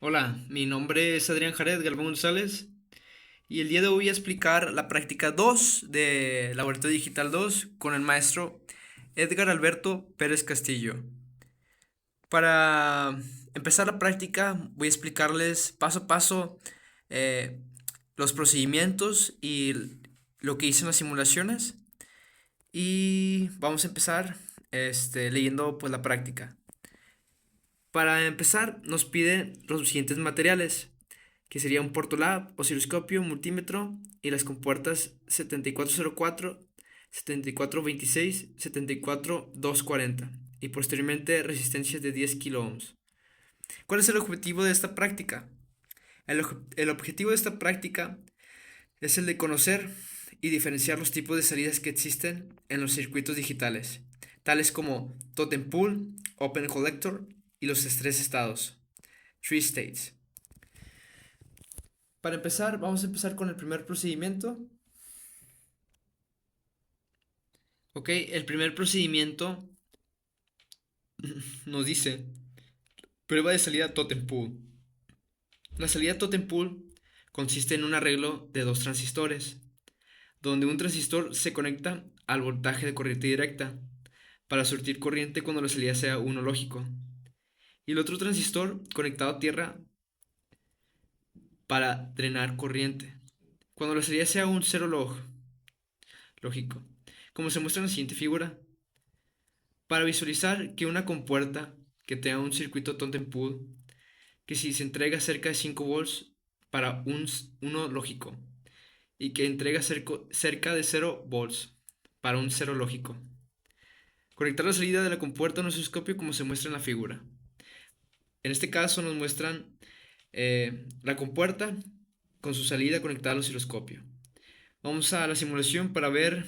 Hola, mi nombre es Adrián Jared Galván González y el día de hoy voy a explicar la práctica 2 de Laboratorio Digital 2 con el maestro Edgar Alberto Pérez Castillo. Para empezar la práctica voy a explicarles paso a paso eh, los procedimientos y lo que hice en las simulaciones y vamos a empezar leyendo pues la práctica. Para empezar nos pide los siguientes materiales, que sería un Portolab, osciloscopio, multímetro y las compuertas 7404, 7426, 74240 y posteriormente resistencias de 10 kilo ohms. ¿Cuál es el objetivo de esta práctica? El objetivo de esta práctica es el de conocer y diferenciar los tipos de salidas que existen en los circuitos digitales, tales como totem pool, open collector y los tres estados, three states. Para empezar, vamos a empezar con el primer procedimiento. Ok, el primer procedimiento nos dice prueba de salida totem pool. La salida totem pool consiste en un arreglo de dos transistores, donde un transistor se conecta al voltaje de corriente directa para surtir corriente cuando la salida sea uno lógico, y el otro transistor conectado a tierra para drenar corriente cuando la salida sea un cero lógico, como se muestra en la siguiente figura. Para visualizar que una compuerta que tenga un circuito totem pool, que si se entrega cerca de 5 volts para un 1 lógico y que entrega cerca de 0 volts para un cero lógico. Conectar la salida de la compuerta a un osciloscopio como se muestra en la figura. En este caso nos muestran la compuerta con su salida conectada al osciloscopio. Vamos a la simulación para ver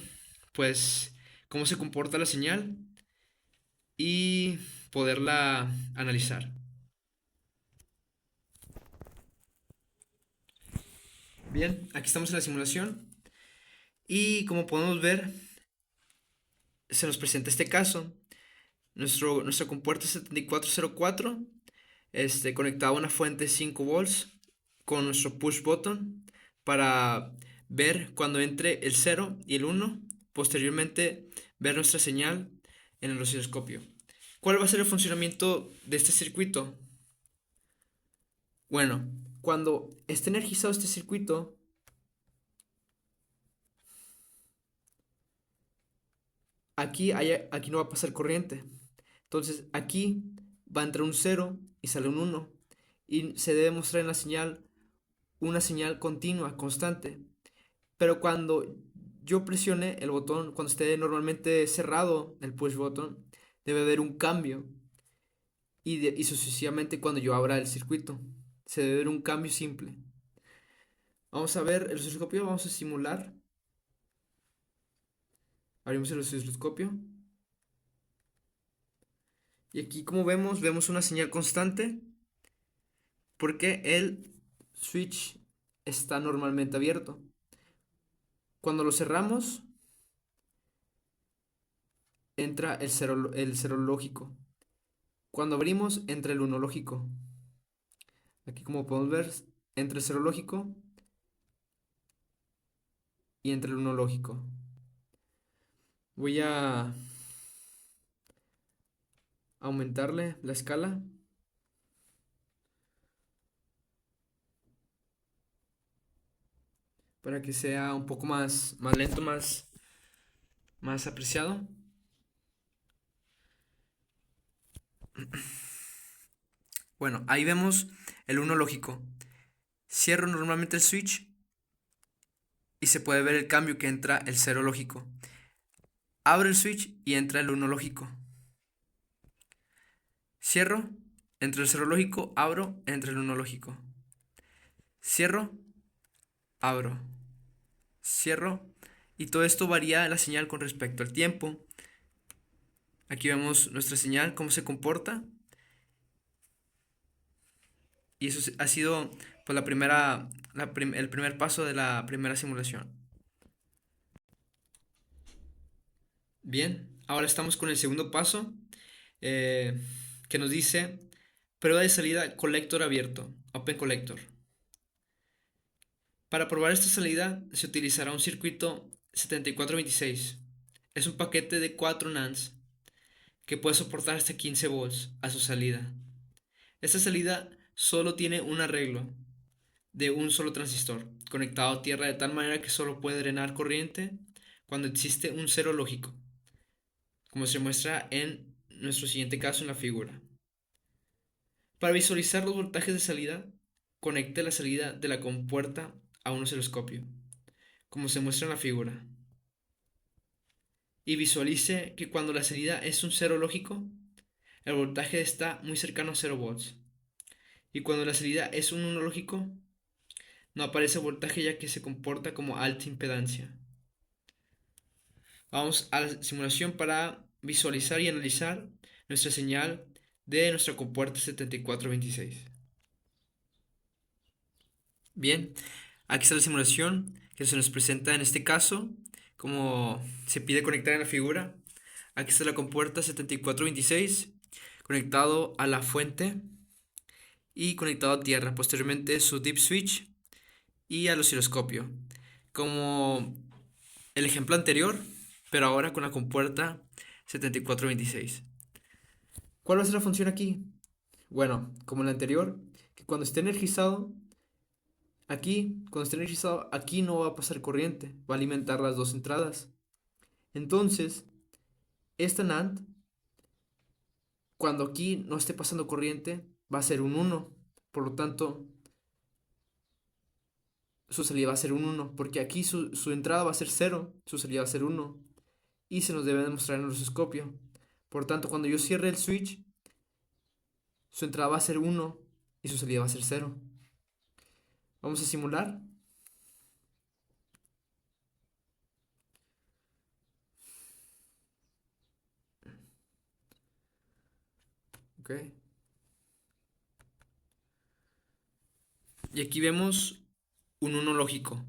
pues cómo se comporta la señal y poderla analizar. Bien, aquí estamos en la simulación y como podemos ver, se nos presenta este caso. Nuestra compuerta 7404 conectada a una fuente 5 volts con nuestro push button para ver cuando entre el 0 y el 1. Posteriormente, ver nuestra señal en el osciloscopio. ¿Cuál va a ser el funcionamiento de este circuito? Bueno, cuando esté energizado este circuito, aquí no va a pasar corriente. Entonces aquí va a entrar un cero y sale un uno. Y se debe mostrar en la señal una señal continua, constante. Pero cuando yo presione el botón, cuando esté normalmente cerrado el push button, debe haber un cambio. Y sucesivamente cuando yo abra el circuito. Se debe ver un cambio simple. Vamos a ver el osciloscopio, vamos a simular. Abrimos el osciloscopio. Y aquí como vemos una señal constante porque el switch está normalmente abierto. Cuando lo cerramos, entra el cero lógico. Cuando abrimos, entra el uno lógico. Aquí como podemos ver, entra el cero lógico y entra el uno lógico. Voy a aumentarle la escala para que sea un poco más lento, más apreciado. Bueno, ahí vemos el uno lógico. Cierro normalmente el switch y se puede ver el cambio que entra el cero lógico. Abro el switch y entra el uno lógico. Cierro, entra el cero lógico, abro, entra el uno lógico. Cierro, abro, cierro. Y todo esto varía la señal con respecto al tiempo. Aquí vemos nuestra señal, cómo se comporta. Y eso ha sido pues, el primer paso de la primera simulación. Bien, ahora estamos con el segundo paso, eh, que nos dice Prueba de salida colector abierto, Open Collector. Para probar esta salida se utilizará un circuito 7426. Es un paquete de 4 NANDs que puede soportar hasta 15 volts a su salida. Esta salida solo tiene un arreglo de un solo transistor conectado a tierra de tal manera que solo puede drenar corriente cuando existe un cero lógico, como se muestra en nuestro siguiente caso en la figura. Para visualizar los voltajes de salida, conecte la salida de la compuerta a un osciloscopio, como se muestra en la figura, y visualice que cuando la salida es un cero lógico, el voltaje está muy cercano a 0 volts, y cuando la salida es un 1 lógico, no aparece voltaje ya que se comporta como alta impedancia. Vamos a la simulación para visualizar y analizar nuestra señal de nuestra compuerta 7426. Bien, aquí está la simulación que se nos presenta en este caso, como se pide conectar en la figura. Aquí está la compuerta 7426 conectado a la fuente y conectado a tierra. Posteriormente su deep switch y al osciloscopio. Como el ejemplo anterior, pero ahora con la compuerta 7426. ¿Cuál va a ser la función aquí? Bueno, como el anterior, que cuando esté energizado, aquí no va a pasar corriente, va a alimentar las dos entradas. Entonces, esta NAND, cuando aquí no esté pasando corriente, va a ser un 1. Por lo tanto, su salida va a ser un 1, porque aquí su entrada va a ser 0, su salida va a ser 1. Y se nos debe demostrar en el osciloscopio. Por tanto, cuando yo cierre el switch, su entrada va a ser 1 y su salida va a ser 0. Vamos a simular. Ok. Y aquí vemos un 1 lógico.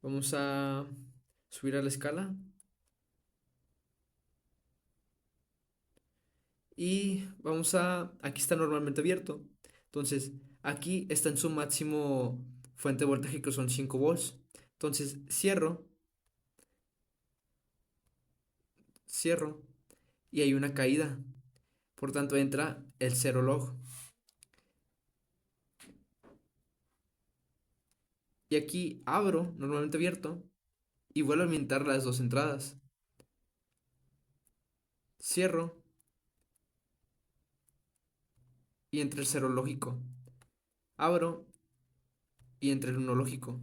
Vamos a subir a la escala. Y aquí está normalmente abierto. Entonces, aquí está en su máximo fuente de voltaje que son 5 volts. Entonces, cierro y hay una caída. Por tanto, entra el 0 log. Y aquí abro, normalmente abierto, y vuelvo a alimentar las dos entradas. Cierro y entra el 0 lógico. Abro y entra el 1 lógico.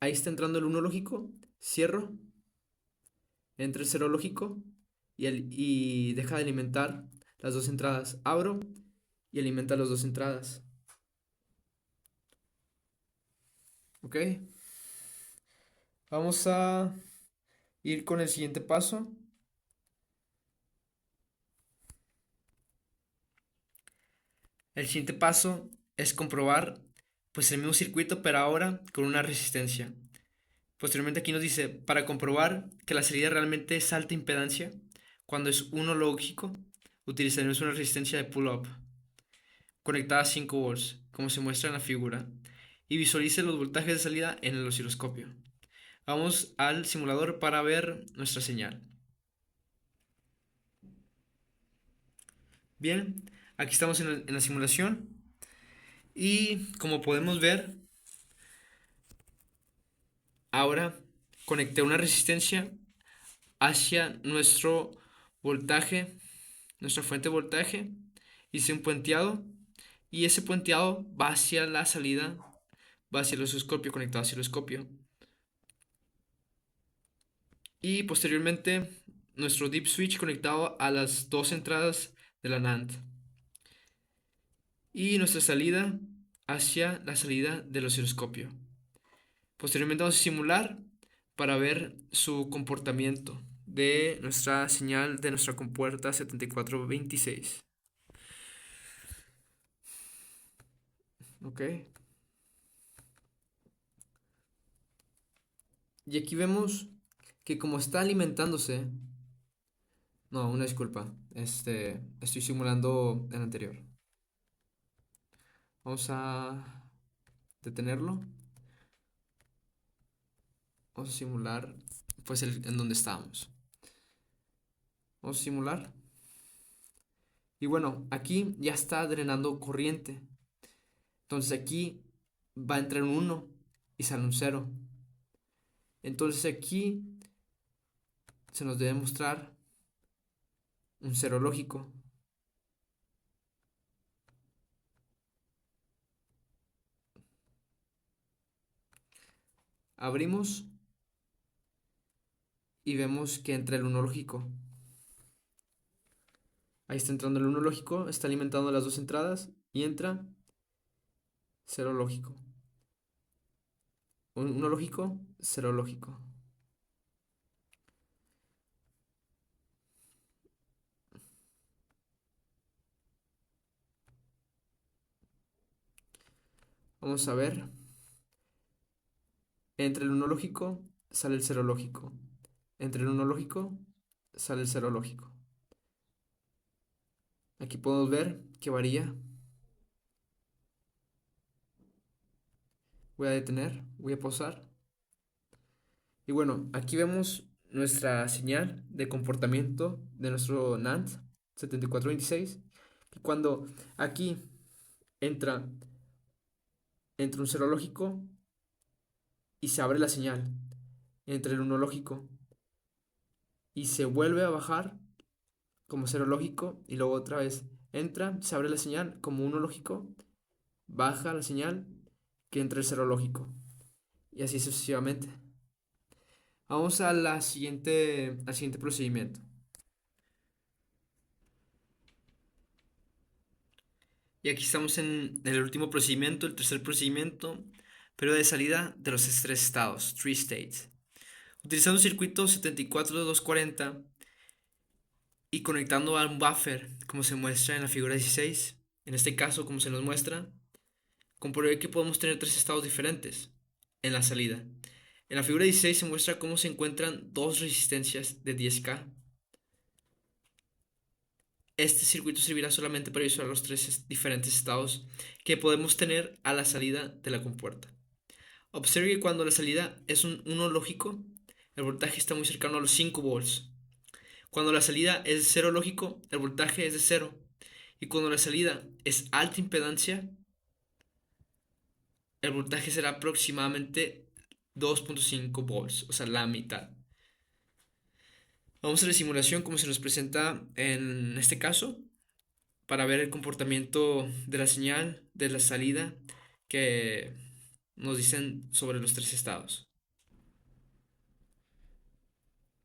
Ahí está entrando el 1 lógico. Cierro, entra el 0 lógico y deja de alimentar las dos entradas. Abro y alimenta las dos entradas. Ok. Vamos a ir con el siguiente paso. El siguiente paso es comprobar pues el mismo circuito pero ahora con una resistencia. Posteriormente aquí nos dice, para comprobar que la salida realmente es alta impedancia, cuando es 1 lógico, utilizaremos una resistencia de pull-up conectada a 5 volts, como se muestra en la figura, y visualice los voltajes de salida en el osciloscopio. Vamos al simulador para ver nuestra señal. Bien, aquí estamos en la simulación y como podemos ver, ahora conecté una resistencia hacia nuestro voltaje, nuestra fuente de voltaje, hice un puenteado y ese puenteado va hacia la salida, va hacia el osciloscopio, conectado hacia el osciloscopio. Y posteriormente nuestro deep switch conectado a las dos entradas de la NAND. Y nuestra salida hacia la salida del osciloscopio. Posteriormente vamos a simular para ver su comportamiento de nuestra señal de nuestra compuerta 7426. Ok. Y aquí vemos que como está alimentándose, no, una disculpa, estoy simulando el anterior. Vamos a detenerlo. Vamos a simular, pues, en donde estábamos. Vamos a simular. Y bueno, aquí ya está drenando corriente. Entonces aquí va a entrar un 1 y sale un 0. Entonces aquí se nos debe mostrar un 0 lógico. Abrimos y vemos que entra el 1 lógico. Ahí está entrando el 1 lógico, está alimentando las dos entradas y entra 0 lógico. 1 lógico, 0 lógico. Vamos a ver. Entre el 1 lógico sale el 0 lógico. Entre el 1 lógico sale el 0 lógico. Aquí podemos ver que varía. Voy a detener, voy a pausar. Y bueno, aquí vemos nuestra señal de comportamiento de nuestro NAND 7426. Que cuando aquí entra, entra un 0 lógico y se abre la señal. Entre el 1 lógico y se vuelve a bajar como 0 lógico y luego otra vez entra, se abre la señal como 1 lógico, baja la señal que entra el 0 lógico y así sucesivamente. Vamos a al siguiente procedimiento. Y aquí estamos en el último procedimiento, el tercer procedimiento, pero de salida de los tres estados, three states. Utilizando un circuito 74240 y conectando a un buffer, como se muestra en la figura 16, en este caso, como se nos muestra, comprobé que podemos tener tres estados diferentes en la salida. En la figura 16 se muestra cómo se encuentran dos resistencias de 10K. Este circuito servirá solamente para visualizar los tres diferentes estados que podemos tener a la salida de la compuerta. Observe que cuando la salida es un 1 lógico, el voltaje está muy cercano a los 5 volts. Cuando la salida es de 0 lógico, el voltaje es de 0. Y cuando la salida es alta impedancia, el voltaje será aproximadamente 2.5 volts, o sea, la mitad. Vamos a la simulación como se nos presenta en este caso para ver el comportamiento de la señal de la salida que nos dicen sobre los tres estados.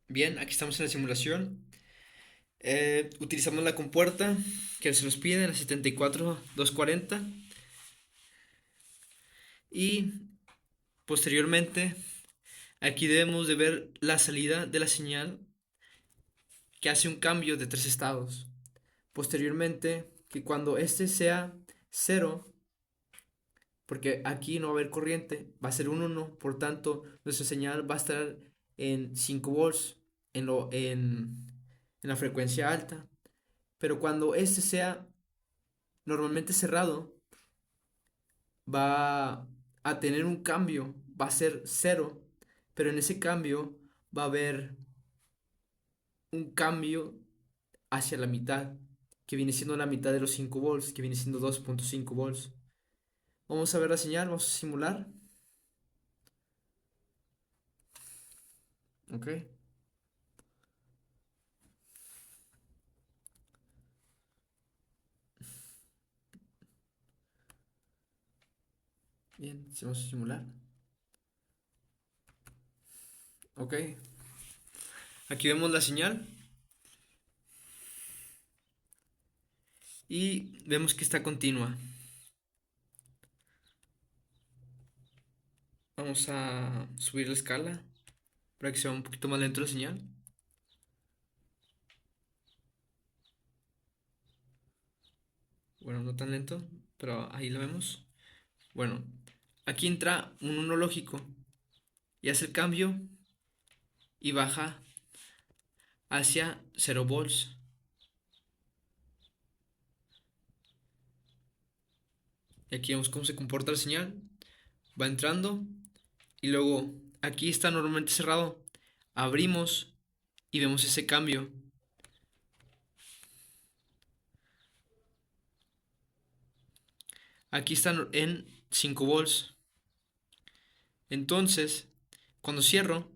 Bien, aquí estamos en la simulación. Utilizamos la compuerta que se nos pide, la 74240. Y posteriormente, aquí debemos de ver la salida de la señal que hace un cambio de tres estados. Posteriormente, que cuando este sea 0, porque aquí no va a haber corriente, va a ser un 1, por tanto, nuestra señal va a estar en 5 volts en la frecuencia alta. Pero cuando este sea normalmente cerrado, va a tener un cambio, va a ser 0, pero en ese cambio va a haber un cambio hacia la mitad, que viene siendo la mitad de los 5 volts, que viene siendo 2.5 volts. Vamos a ver la señal, vamos a simular. Ok. Bien, vamos a simular. Ok. Aquí vemos la señal y vemos que está continua. Vamos a subir la escala para que sea un poquito más lento la señal. Bueno, no tan lento, pero ahí lo vemos. Bueno, aquí entra un 1 lógico y hace el cambio y baja hacia 0 volts. Y aquí vemos cómo se comporta la señal. Va entrando y luego aquí está normalmente cerrado. Abrimos y vemos ese cambio. Aquí están en 5 volts. Entonces, cuando cierro,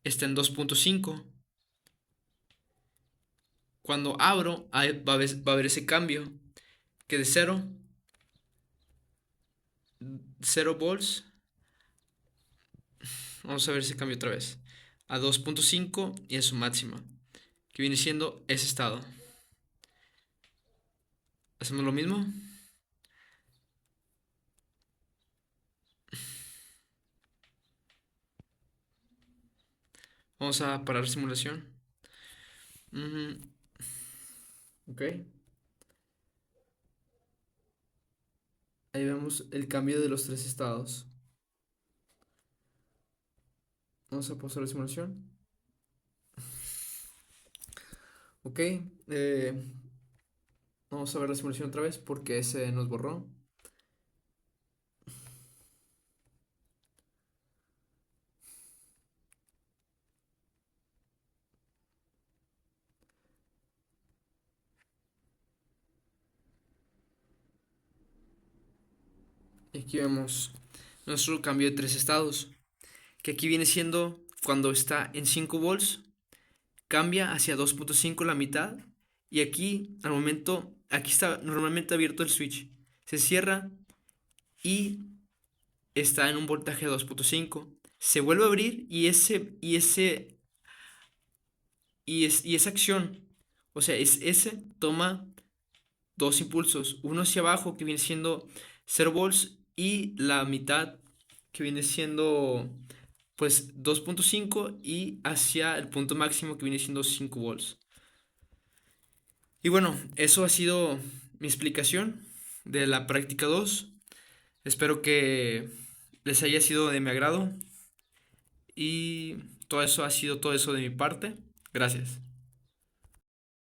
está en 2.5. Cuando abro, va a haber ese cambio. Que de 0 volts. Vamos a ver ese cambio otra vez. A 2.5 y a su máxima. Que viene siendo ese estado. Hacemos lo mismo. Vamos a parar simulación. Ok. Ahí vemos el cambio de los tres estados. Vamos a pausar la simulación. Ok. Vamos a ver la simulación otra vez porque se nos borró. Y aquí vemos nuestro cambio de tres estados. Que aquí viene siendo cuando está en 5 volts. Cambia hacia 2.5 la mitad. Y aquí, al momento, aquí está normalmente abierto el switch. Se cierra y está en un voltaje de 2.5. Se vuelve a abrir y esa acción, o sea, ese toma dos impulsos. Uno hacia abajo que viene siendo 0 volts y la mitad que viene siendo pues 2.5 y hacia el punto máximo que viene siendo 5 volts. Y bueno, eso ha sido mi explicación de la práctica 2. Espero que les haya sido de mi agrado y todo eso ha sido todo eso de mi parte. Gracias.